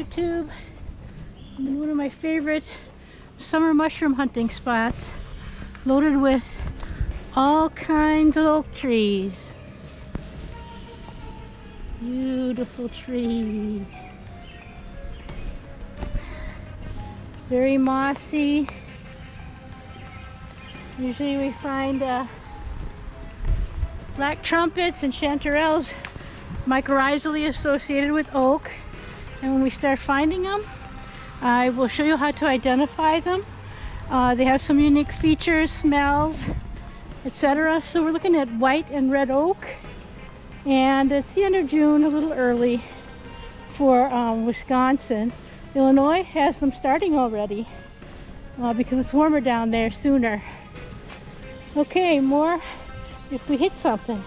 YouTube. I'm in one of my favorite summer mushroom hunting spots, loaded with all kinds of oak trees. Beautiful trees. It's very mossy. Usually we find black trumpets and chanterelles mycorrhizally associated with oak, and when we start finding them, I will show you how to identify them. They have some unique features, smells, etc. So we're looking at white and red oak, and it's the end of June, a little early for Wisconsin. Illinois has them starting already because it's warmer down there sooner. Okay, more if we hit something.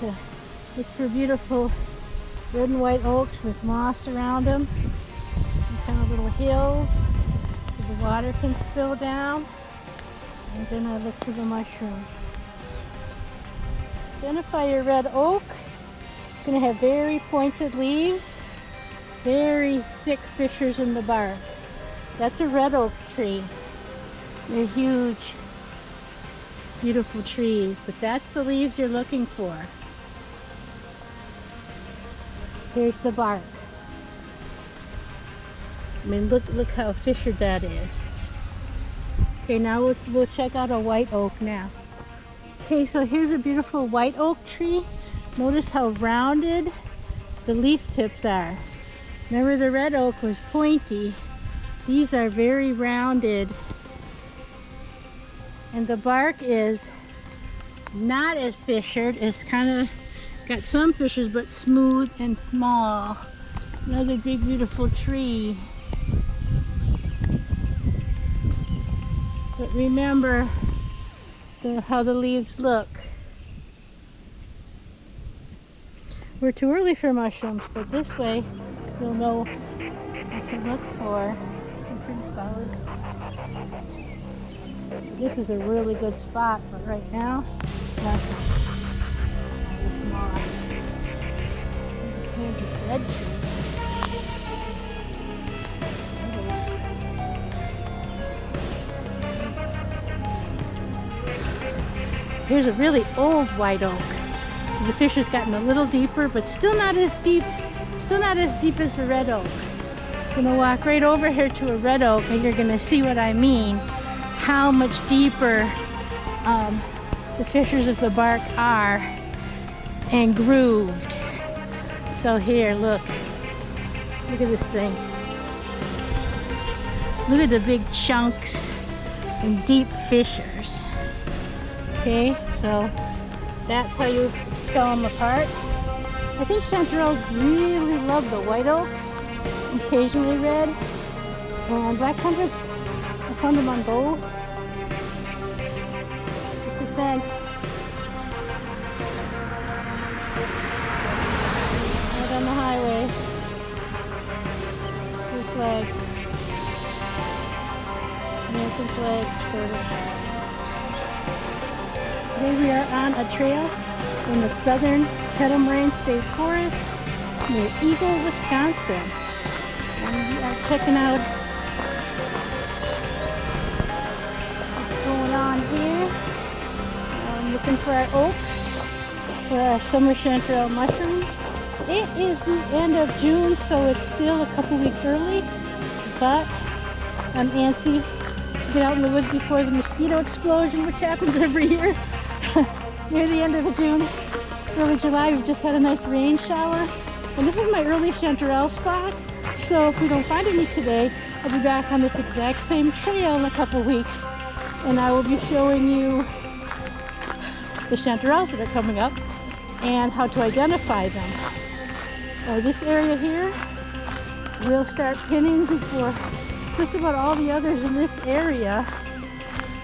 To look for beautiful red and white oaks with moss around them, and kind of little hills so the water can spill down, and then I look for the mushrooms. Identify your red oak. It's going to have very pointed leaves, very thick fissures in the bark. That's a red oak tree. They're huge, beautiful trees, but that's the leaves you're looking for. Here's the bark. I mean, look how fissured that is. Okay, now we'll check out a white oak now. Okay, so here's a beautiful white oak tree. Notice how rounded the leaf tips are. Remember, the red oak was pointy. These are very rounded. And the bark is not as fissured. It's kind of got some fissures, but smooth and small. Another big, beautiful tree. But remember how the leaves look. We're too early for mushrooms, but this way you'll know what to look for. Some pretty flowers. This is a really good spot, but right now, nothing. This moss. Here's a red tree. Here's a really old white oak. So the fissure's gotten a little deeper, but still not as deep. Still not as deep as the red oak. I'm gonna walk right over here to a red oak, and you're gonna see what I mean. How much deeper the fissures of the bark are and grooved. So here, look at this thing. Look at the big chunks and deep fissures. Okay, so that's how you tell them apart. I think chanterelles really love the white oaks, occasionally red, and black trumpets. I found them on both. Okay, thanks. Right on the highway. Blue flag. American flag. Sort Today we are on a trail in the southern Kettle Moraine State Forest near Eagle, Wisconsin. And we are checking out what's going on here. I'm looking for our oak, for our summer chanterelle mushrooms. It is the end of June, so it's still a couple weeks early, but I'm antsy to get out in the woods before the mosquito explosion, which happens every year. Near the end of June, early July, we've just had a nice rain shower. And this is my early chanterelle spot. So if we don't find any today, I'll be back on this exact same trail in a couple weeks. And I will be showing you the chanterelles that are coming up and how to identify them. This area here will start pinning before just about all the others in this area.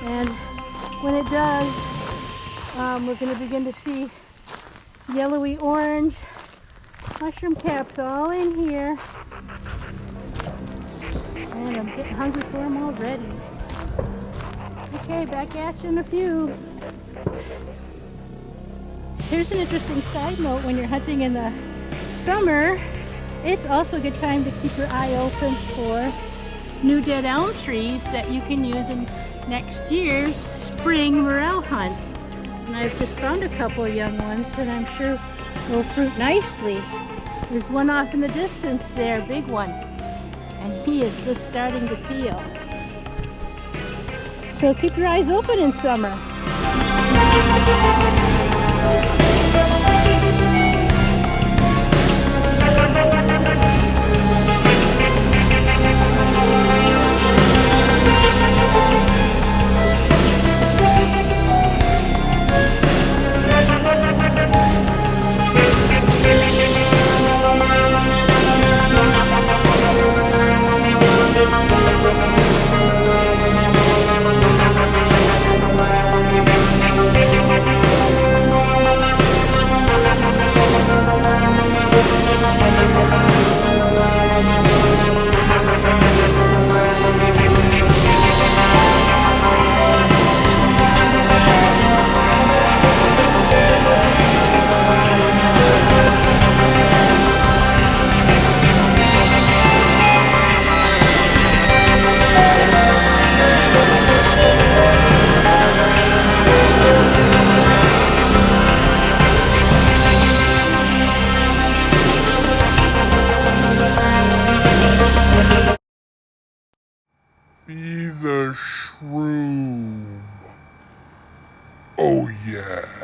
And when it does, we're going to begin to see yellowy orange mushroom caps all in here. And I'm getting hungry for them already. Okay, back at you in a few. Here's an interesting side note: when you're hunting in the summer, it's also a good time to keep your eye open for new dead elm trees that you can use in next year's spring morel hunt. And I've just found a couple of young ones that I'm sure will fruit nicely. There's one off in the distance there, big one, and he is just starting to peel. So keep your eyes open in summer. Be the shroom. Oh yeah.